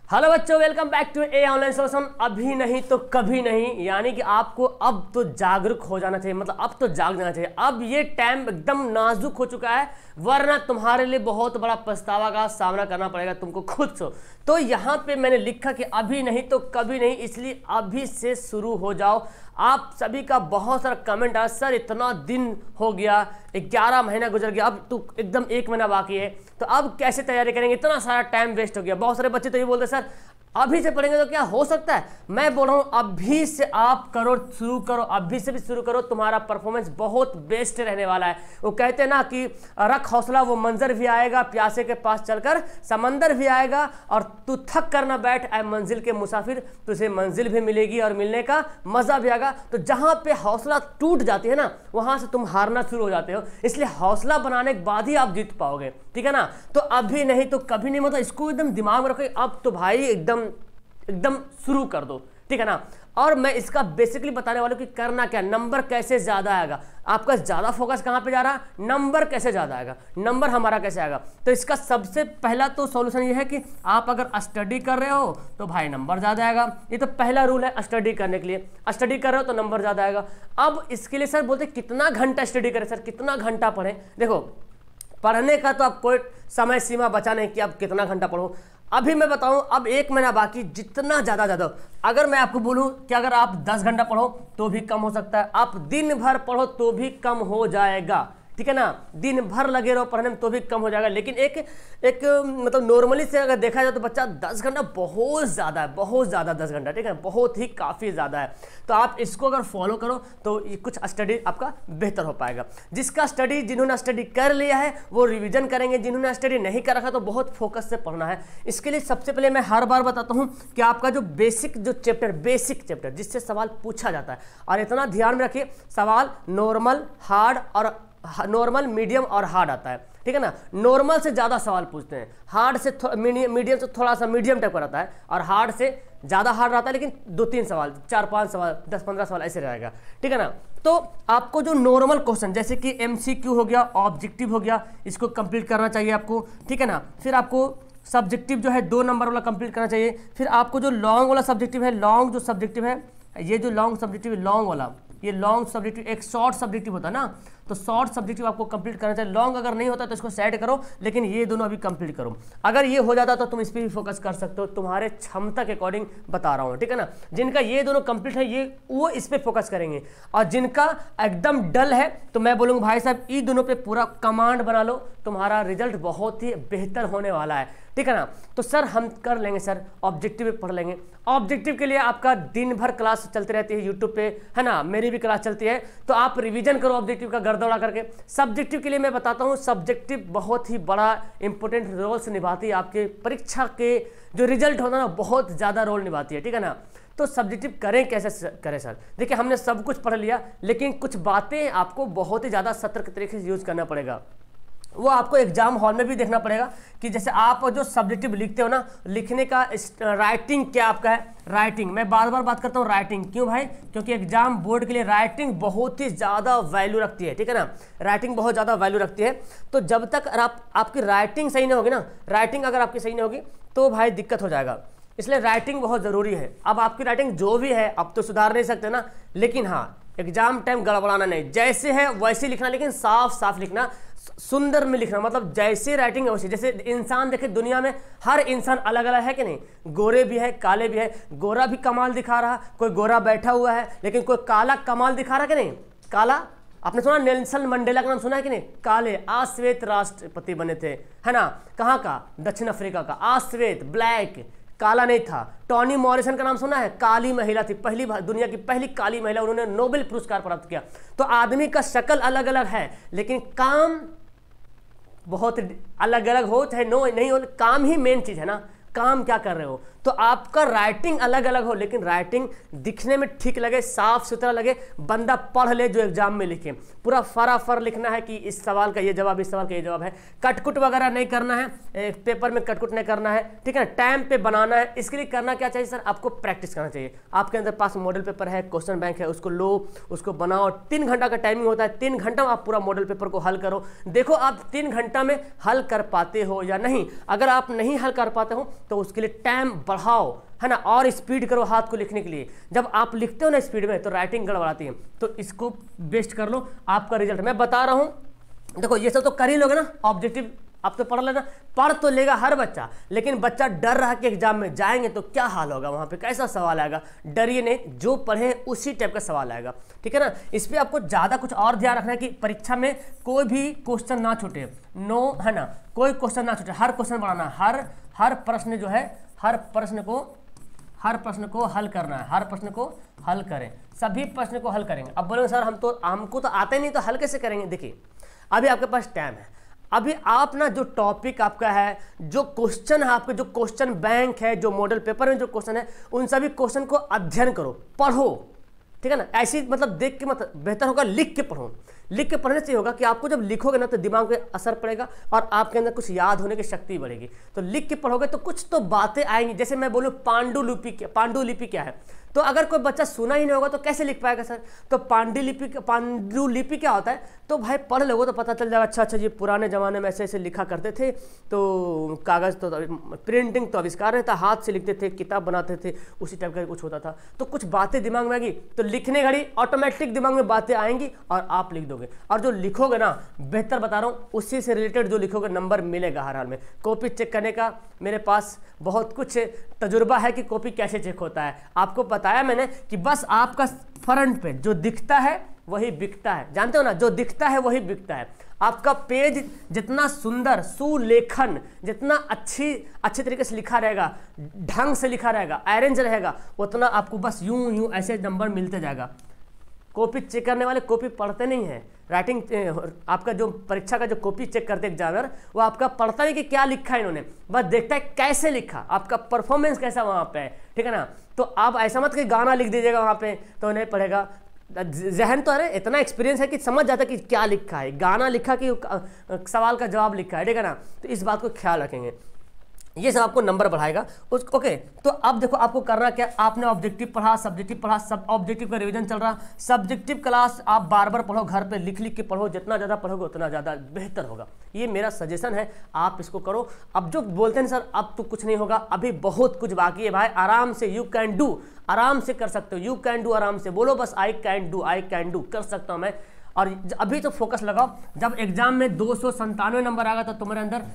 Hello बच्चों, welcome back to a online solution. अभी नहीं तो कभी नहीं, यानी कि आपको अब तो जागरूक हो जाना चाहिए, मतलब अब तो जाग जाना चाहिए। अब ये टाइम एकदम नाजुक हो चुका है, वरना तुम्हारे लिए बहुत बड़ा पछतावा का सामना करना पड़ेगा तुमको खुद से। तो यहाँ पे मैंने लिखा कि अभी नहीं तो कभी नहीं, इसलिए अभी से शुरू हो जाओ। आप सभी का बहुत सारा कमेंट आया, सर इतना दिन हो गया, 11 महीना गुजर गया, अब तो एकदम 1 महीना बाकी है, तो अब कैसे तैयारी करेंगे, इतना सारा टाइम वेस्ट हो गया। बहुत सारे बच्चे तो ये बोलते हैं सर अभी से पढ़ेंगे तो क्या हो सकता है। मैं बोल रहा हूं अभी से आप करो, शुरू करो, अभी से भी शुरू करो, तुम्हारा परफॉर्मेंस बहुत बेस्ट रहने वाला है। वो कहते हैं ना कि रख हौसला, वो मंजर भी आएगा, प्यासे के पास चलकर समंदर भी आएगा, और तू थक कर ना बैठ ऐ मंजिल के मुसाफिर, तुझे मंजिल भी मिलेगी और मिलने का मजा भी आएगा। तो जहां पे हौसला टूट जाती है ना, वहां से तुम हारना शुरू हो जाते हो, इसलिए हौसला बनाने के बाद ही आप जीत पाओगे, ठीक है ना। तो अभी नहीं तो कभी नहीं, मतलब इसको एकदम दिमाग में रखो। अब तो भाई एकदम शुरू कर दो, ठीक है ना। और मैं इसका बेसिकली बताने वाला हूं कि करना क्या, नंबर कैसे ज्यादा आएगा। आपका ज्यादा फोकस कहां पे जा रहा है, नंबर कैसे ज्यादा आएगा, नंबर हमारा कैसे आएगा। तो इसका सबसे पहला तो सॉल्यूशन ये है कि आप अगर स्टडी कर रहे हो तो भाई नंबर ज्यादा आएगा। ये तो पहला रूल है स्टडी करने के लिए, स्टडी कर रहे हो तो नंबर ज्यादा आएगा। अब इसके लिए सर बोलते कितना घंटा स्टडी करें, सर कितना घंटा पढ़ें। देखो पढ़ने का तो आप कोई समय सीमा बचा नहीं कि आप कितना घंटा पढ़ो। अभी मैं बताऊं, अब 1 महीना बाकी, जितना ज़्यादा अगर मैं आपको बोलूं कि अगर आप 10 घंटा पढ़ो तो भी कम हो सकता है, आप दिन भर पढ़ो तो भी कम हो जाएगा, ठीक है ना। दिन भर लगे रहो पढ़ने में तो भी कम हो जाएगा। लेकिन एक मतलब नॉर्मली से अगर देखा जाए तो बच्चा 10 घंटा बहुत ज़्यादा है, बहुत ज़्यादा 10 घंटा, ठीक है, बहुत ही काफ़ी ज़्यादा है। तो आप इसको अगर फॉलो करो तो ये कुछ स्टडी आपका बेहतर हो पाएगा। जिसका स्टडी, जिन्होंने स्टडी कर लिया है वो रिवीजन करेंगे, जिन्होंने स्टडी नहीं कर रखा तो बहुत फोकस से पढ़ना है। इसके लिए सबसे पहले मैं हर बार बताता हूँ कि आपका जो बेसिक चैप्टर जिससे सवाल पूछा जाता है, और इतना ध्यान में रखिए सवाल नॉर्मल, हार्ड और नॉर्मल, मीडियम और हार्ड आता है, ठीक है ना। नॉर्मल से ज़्यादा सवाल पूछते हैं, हार्ड से मीडियम से थोड़ा सा मीडियम टाइप का रहता है, और हार्ड से ज़्यादा हार्ड रहता है, लेकिन 2-3 सवाल, 4-5 सवाल, 10-15 सवाल ऐसे रहेगा, ठीक है ना। तो आपको जो नॉर्मल क्वेश्चन जैसे कि MCQ हो गया, ऑब्जेक्टिव हो गया, इसको कंप्लीट करना चाहिए आपको, ठीक है ना। फिर आपको सब्जेक्टिव जो है 2 नंबर वाला कंप्लीट करना चाहिए। फिर आपको जो लॉन्ग वाला सब्जेक्टिव है, लॉन्ग जो सब्जेक्टिव है, ये जो लॉन्ग सब्जेक्टिव है, लॉन्ग वाला, ये लॉन्ग सब्जेक्टिव, एक शॉर्ट सब्जेक्टिव होता है ना, तो शॉर्ट सब्जेक्टिव आपको कंप्लीट करना चाहिए। लॉन्ग अगर नहीं होता तो इसको सेट करो, लेकिन ये दोनों अभी कंप्लीट करो। अगर ये हो जाता तो तुम इस पर भी फोकस कर सकते हो, तुम्हारे क्षमता के अकॉर्डिंग बता रहा हूँ, ठीक है ना। जिनका ये दोनों कंप्लीट है ये वो इस पर फोकस करेंगे, और जिनका एकदम डल है तो मैं बोलूँगा भाई साहब इन दोनों पे पूरा कमांड बना लो, तुम्हारा रिजल्ट बहुत ही बेहतर होने वाला है, ठीक है ना। तो सर हम कर लेंगे, सर ऑब्जेक्टिव पढ़ लेंगे। ऑब्जेक्टिव के लिए आपका दिन भर क्लास चलती रहती है यूट्यूब पे, है ना, मेरी भी क्लास चलती है, तो आप रिवीजन करो ऑब्जेक्टिव का दौड़ा करके। सब्जेक्टिव के लिए मैं बताता हूं, सब्जेक्टिव बहुत ही बड़ा इंपॉर्टेंट रोल निभाती है, आपके परीक्षा के जो रिजल्ट होता है ना बहुत ज़्यादा रोल निभाती है, ठीक है ना। तो सब्जेक्टिव करें कैसे करें सर, देखिए हमने सब कुछ पढ़ लिया, लेकिन कुछ बातें आपको बहुत ही ज़्यादा सतर्क तरीके से यूज़ करना पड़ेगा। वो आपको एग्जाम हॉल में भी देखना पड़ेगा कि जैसे आप जो सब्जेक्टिव लिखते हो ना, लिखने का राइटिंग क्या आपका है। राइटिंग मैं बार बार बात करता हूँ, राइटिंग क्यों भाई, क्योंकि एग्जाम बोर्ड के लिए राइटिंग बहुत ही ज़्यादा वैल्यू रखती है, ठीक है ना। राइटिंग बहुत ज़्यादा वैल्यू रखती है, तो जब तक आपकी राइटिंग सही नहीं होगी ना, राइटिंग अगर आपकी सही नहीं होगी तो भाई दिक्कत हो जाएगा। इसलिए राइटिंग बहुत ज़रूरी है। अब आपकी राइटिंग जो भी है अब तो सुधार नहीं सकते ना, लेकिन हाँ एग्जाम टाइम गड़बड़ाना नहीं, जैसे है वैसे लिखना, लेकिन साफ साफ लिखना, सुंदर में लिखना, मतलब जैसे राइटिंग है वैसे। जैसे इंसान देखे दुनिया में हर इंसान अलग अलग है कि नहीं, गोरे भी है, काले भी है। गोरा भी कमाल दिखा रहा, कोई गोरा बैठा हुआ है, लेकिन कोई काला कमाल दिखा रहा कि नहीं। काला आपने सुना, नेल्सन मंडेला का नाम सुना है कि नहीं, काले आश्वेत राष्ट्रपति बने थे, है ना। कहाँ का, दक्षिण अफ्रीका का, आश्वेत ब्लैक, काला नहीं था। टॉनी मॉरिसन का नाम सुना है, काली महिला थी, पहली दुनिया की पहली काली महिला, उन्होंने नोबेल पुरस्कार प्राप्त किया। तो आदमी का शक्ल अलग अलग है, लेकिन काम बहुत अलग अलग हो, चाहे नहीं हो, काम ही मेन चीज है ना, काम क्या कर रहे हो। तो आपका राइटिंग अलग अलग हो, लेकिन राइटिंग दिखने में ठीक लगे, साफ सुथरा लगे, बंदा पढ़ ले जो एग्जाम में लिखे। पूरा फराफर लिखना है कि इस सवाल का ये जवाब, इस सवाल का ये जवाब है। कटकुट वगैरह नहीं करना है, पेपर में कटकुट नहीं करना है, ठीक है ना। टाइम पे बनाना है। इसके लिए करना क्या चाहिए सर, आपको प्रैक्टिस करना चाहिए। आपके अंदर पास मॉडल पेपर है, क्वेश्चन बैंक है, उसको लो, उसको बनाओ। 3 घंटा का टाइमिंग होता है, 3 घंटा में आप पूरा मॉडल पेपर को हल करो। देखो आप 3 घंटा में हल कर पाते हो या नहीं। अगर आप नहीं हल कर पाते हो तो उसके लिए टाइम बढ़ाओ, है ना, और स्पीड करो हाथ को लिखने के लिए। जब आप लिखते हो ना स्पीड में तो राइटिंग गड़बड़ाती है, तो इसको बेस्ट कर लो, आपका रिजल्ट मैं बता रहा हूँ। देखो ये सब तो कर ही लोगे ना, ऑब्जेक्टिव आप तो पढ़ लेना, पढ़ तो लेगा हर बच्चा, लेकिन बच्चा डर रहा कि एग्जाम में जाएंगे तो क्या हाल होगा, वहां पे कैसा सवाल आएगा। डरिए नहीं, जो पढ़े उसी टाइप का सवाल आएगा, ठीक है ना। इस पर आपको ज़्यादा कुछ और ध्यान रखना है कि परीक्षा में कोई भी क्वेश्चन ना छूटे, नो, है ना, कोई क्वेश्चन ना छूटे, हर क्वेश्चन बढ़ाना, हर प्रश्न जो है, हर प्रश्न को हल करना है, हर प्रश्न को हल करें, सभी प्रश्न को हल करेंगे। अब बोलेंगे सर हमको तो आते नहीं, तो हल कैसे करेंगे। देखिए अभी आपके पास टाइम है, अभी आप ना जो टॉपिक आपका है, जो क्वेश्चन है आपके, जो क्वेश्चन बैंक है, जो मॉडल पेपर में जो क्वेश्चन है, उन सभी क्वेश्चन को अध्ययन करो, पढ़ो, ठीक है ना। ऐसी मतलब देख के मतलब बेहतर होगा लिख के पढ़ो। लिख के पढ़ने से होगा कि आपको जब लिखोगे ना तो दिमाग पे असर पड़ेगा और आपके अंदर कुछ याद होने की शक्ति बढ़ेगी। तो लिख के पढ़ोगे तो कुछ तो बातें आएंगी। जैसे मैं बोलूँ पांडुलिपि क्या है, तो अगर कोई बच्चा सुना ही नहीं होगा तो कैसे लिख पाएगा सर। तो पांडुलिपि क्या होता है, तो भाई पढ़ लोगे तो पता चल जाएगा, अच्छा ये पुराने ज़माने में ऐसे ऐसे लिखा करते थे, तो कागज़ तो प्रिंटिंग तो आविष्कार नहीं था, हाथ से लिखते थे, किताब बनाते थे, उसी टाइप का कुछ होता था। तो कुछ बातें दिमाग में आएगी, तो लिखने घड़ी ऑटोमेटिक दिमाग में बातें आएंगी और आप लिख दोगे। और जो लिखोगे ना, बेहतर बता रहा हूँ, उसी से रिलेटेड जो लिखोगे नंबर मिलेगा हर हाल में। कॉपी चेक करने का मेरे पास बहुत कुछ तजुर्बा है कि कॉपी कैसे चेक होता है। आपको बताया मैंने कि बस आपका फ्रंट पे जो दिखता है वही बिकता है, जानते हो ना, जो दिखता है वही बिकता है। आपका पेज जितना सुंदर, सुलेखन, जितना अच्छे तरीके से लिखा रहेगा, ढंग से लिखा रहेगा, अरेंज रहेगा, उतना आपको बस यूं ऐसे नंबर मिलते जाएगा। कॉपी चेक करने वाले कॉपी पढ़ते नहीं हैं। राइटिंग आपका जो परीक्षा का जो कॉपी चेक करते एग्जामिनर, वो आपका पढ़ता नहीं कि क्या लिखा है इन्होंने, बस देखता है कैसे लिखा, आपका परफॉर्मेंस कैसा वहाँ पे है, ठीक है ना। तो आप ऐसा मत कि गाना लिख दीजिएगा वहाँ पे तो नहीं पढ़ेगा। जहन तो है, इतना एक्सपीरियंस है कि समझ जाता है कि क्या लिखा है, गाना लिखा कि सवाल का जवाब लिखा है, ठीक है ना। तो इस बात को ख्याल रखेंगे, ये सब आपको नंबर बढ़ाएगा। ओके, तो अब देखो आपको करना क्या, आपने ऑब्जेक्टिव पढ़ा, सब्जेक्टिव पढ़ा, सब ऑब्जेक्टिव का रिवीजन चल रहा। सब्जेक्टिव क्लास आप बार बार पढ़ो, घर पे लिख के पढ़ो, जितना ज़्यादा पढ़ोगे उतना ज़्यादा बेहतर होगा। ये मेरा सजेशन है, आप इसको करो। अब जो बोलते हैं सर अब तो कुछ नहीं होगा, अभी बहुत कुछ बाकी है भाई, आराम से यू कैन डू, आराम से कर सकते हो, यू कैन डू, आराम से बोलो बस आई कैन डू, कर सकता हूँ मैं। और अभी तो फोकस लगाओ, जब एग्जाम में 297 नंबर आएगा तो तुम्हारे अंदर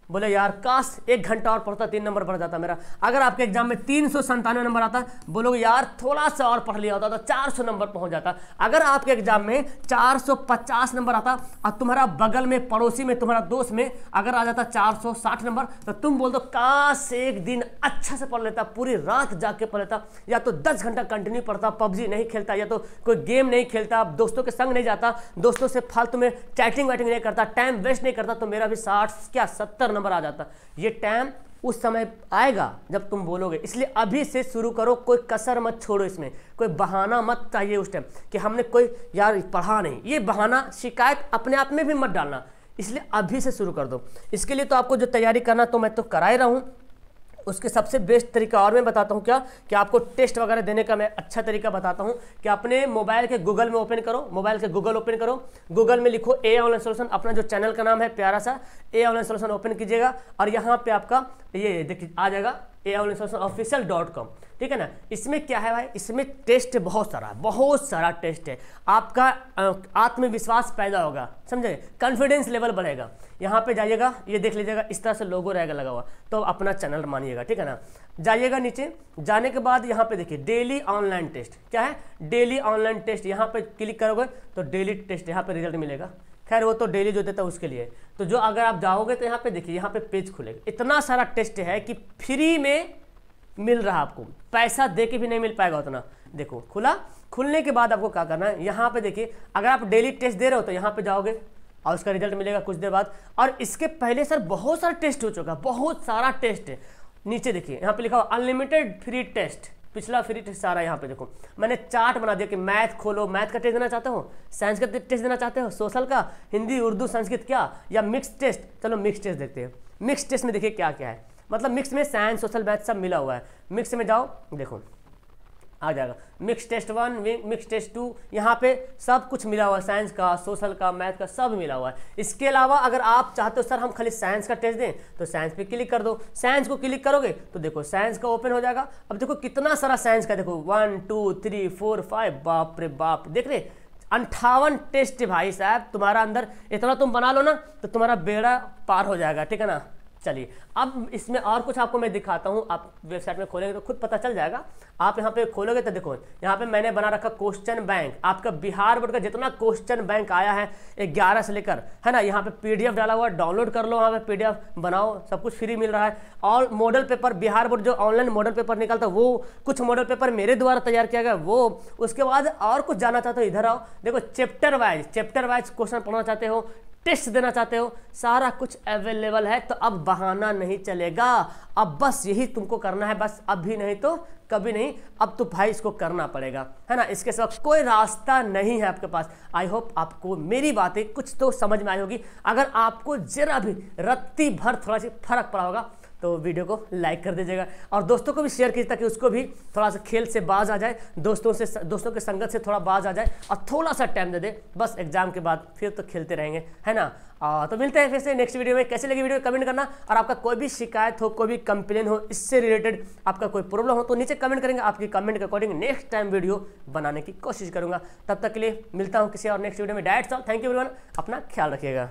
बोले यार काश 1 घंटा और पढ़ता 3 नंबर बढ़ जाता मेरा। अगर आपके एग्जाम में 397 नंबर आता, बोलोगे यार थोड़ा सा और पढ़ लिया होता तो 400 नंबर पहुंच जाता। अगर आपके एग्जाम में 450 नंबर आता और तुम्हारा बगल में पड़ोसी में तुम्हारा दोस्त में अगर आ जाता 460 नंबर, तो तुम बोल दो काश एक दिन अच्छा से पढ़ लेता, पूरी रात जाग के पढ़ लेता, या तो 10 घंटा कंटिन्यू पढ़ता, पबजी नहीं खेलता, या तो कोई गेम नहीं खेलता, दोस्तों के संग नहीं जाता, दोस्तों से फालतू में चैटिंग वैटिंग नहीं करता, टाइम वेस्ट नहीं करता, तो मेरा भी 70 नंबर आ जाता। ये टाइम उस समय आएगा जब तुम बोलोगे, इसलिए अभी से शुरू करो, कोई कसर मत छोड़ो, इसमें कोई बहाना मत चाहिए उस टाइम कि हमने कोई यार पढ़ा नहीं, ये बहाना शिकायत अपने आप में भी मत डालना, इसलिए अभी से शुरू कर दो। इसके लिए तो आपको जो तैयारी करना तो मैं तो करा ही रहा हूँ, उसके सबसे बेस्ट तरीका और मैं बताता हूँ क्या, कि आपको टेस्ट वगैरह देने का मैं अच्छा तरीका बताता हूँ कि अपने मोबाइल के गूगल में ओपन करो, मोबाइल के गूगल ओपन करो, गूगल में लिखो ए ऑनलाइन सोल्यूशन, अपना जो चैनल का नाम है प्यारा सा ए ऑनलाइन सोल्यूशन ओपन कीजिएगा और यहाँ पे आपका ये देखिए आ जाएगा aonlinesolutionsofficial.com, ठीक है ना। इसमें क्या है भाई, इसमें टेस्ट बहुत सारा टेस्ट है, आपका आत्मविश्वास पैदा होगा, समझे, कॉन्फिडेंस लेवल बढ़ेगा। यहाँ पे जाइएगा, ये देख लीजिएगा, इस तरह से लोगो रहेगा लगा हुआ, तो अपना चैनल मानिएगा, ठीक है ना। जाइएगा नीचे, जाने के बाद यहाँ पे देखिए डेली ऑनलाइन टेस्ट, क्या है डेली ऑनलाइन टेस्ट, यहाँ पे क्लिक करोगे तो डेली टेस्ट यहाँ पे रिजल्ट मिलेगा। खैर वो तो डेली जो देता है उसके लिए, तो जो अगर आप जाओगे तो यहाँ पे देखिए, यहाँ पे पेज खुलेगा, इतना सारा टेस्ट है कि फ्री में मिल रहा, आपको पैसा दे के भी नहीं मिल पाएगा उतना। देखो खुला, खुलने के बाद आपको क्या करना है, यहाँ पे देखिए, अगर आप डेली टेस्ट दे रहे हो तो यहाँ पे जाओगे और उसका रिजल्ट मिलेगा कुछ देर बाद। और इसके पहले सर बहुत सारा टेस्ट हो चुका, बहुत सारा टेस्ट है। नीचे देखिए यहाँ पे लिखा हुआ अनलिमिटेड फ्री टेस्ट, पिछला फ्री टेस्ट सारा यहाँ पे देखो, मैंने चार्ट बना दिया कि मैथ खोलो, मैथ का टेस्ट देना चाहते हो, साइंस का टेस्ट देना चाहते हो, सोशल का, हिंदी उर्दू संस्कृत क्या, या मिक्स टेस्ट, चलो मिक्स टेस्ट देखते हैं। मिक्स टेस्ट में देखिए क्या क्या है, मतलब मिक्स में साइंस सोशल मैथ सब मिला हुआ है। मिक्स में जाओ, देखो आ जाएगा। मिक्स टेस्ट 1, मिक्स टेस्ट 2, यहाँ पे सब कुछ मिला हुआ है, साइंस का, सोशल का, मैथ का, सब मिला हुआ है। इसके अलावा अगर आप चाहते हो सर हम खाली साइंस का टेस्ट दें तो साइंस पे क्लिक कर दो। साइंस को क्लिक करोगे तो देखो साइंस का ओपन हो जाएगा। अब देखो कितना सारा साइंस का, देखो 1 2 3 4 5, बाप रे बाप, देख रहे 58 टेस्ट भाई साहब। तुम्हारा अंदर इतना तुम बना लो ना तो तुम्हारा बेड़ा पार हो जाएगा, ठीक है ना। चलिए अब इसमें और कुछ आपको मैं दिखाता हूँ। आप वेबसाइट में खोलेंगे तो खुद पता चल जाएगा। आप यहाँ पे खोलोगे तो देखो यहाँ पे मैंने बना रखा क्वेश्चन बैंक। आपका बिहार बोर्ड का जितना क्वेश्चन बैंक आया है 11 से लेकर, है ना, यहाँ पे पीडीएफ डाला हुआ, डाउनलोड कर लो, वहाँ पे पीडीएफ बनाओ, सब कुछ फ्री मिल रहा है। और मॉडल पेपर, बिहार बोर्ड जो ऑनलाइन मॉडल पेपर निकलता है वो कुछ मॉडल पेपर मेरे द्वारा तैयार किया गया वो। उसके बाद और कुछ जानना चाहते हो इधर आओ, देखो चैप्टर वाइज क्वेश्चन पढ़ना चाहते हो, टेस्ट देना चाहते हो, सारा कुछ अवेलेबल है। तो अब बहाना नहीं चलेगा, अब बस यही तुमको करना है, बस अभी नहीं तो कभी नहीं, अब तो भाई इसको करना पड़ेगा, है ना। इसके सिवा कोई रास्ता नहीं है आपके पास। आई होप आपको मेरी बातें कुछ तो समझ में आई होगी। अगर आपको जरा भी रत्ती भर थोड़ा सा फर्क पड़ा होगा तो वीडियो को लाइक कर दीजिएगा और दोस्तों को भी शेयर कीजिए ताकि उसको भी थोड़ा सा खेल से बाज आ जाए, दोस्तों के संगत से थोड़ा बाज आ जाए और थोड़ा सा टाइम दे दे, बस एग्जाम के बाद फिर तो खेलते रहेंगे, है ना। तो मिलते हैं फिर से नेक्स्ट वीडियो में। कैसे लगी वीडियो कमेंट करना, और आपका कोई भी शिकायत हो, कोई भी कंप्लेन हो, इससे रिलेटेड आपका कोई प्रॉब्लम हो तो नीचे कमेंट करेंगे। आपकी कमेंट के अकॉर्डिंग नेक्स्ट टाइम वीडियो बनाने की कोशिश करूंगा। तब तक के लिए मिलता हूँ किसी और नेक्स्ट वीडियो में। Diets all, thank you everyone, अपना ख्याल रखिएगा।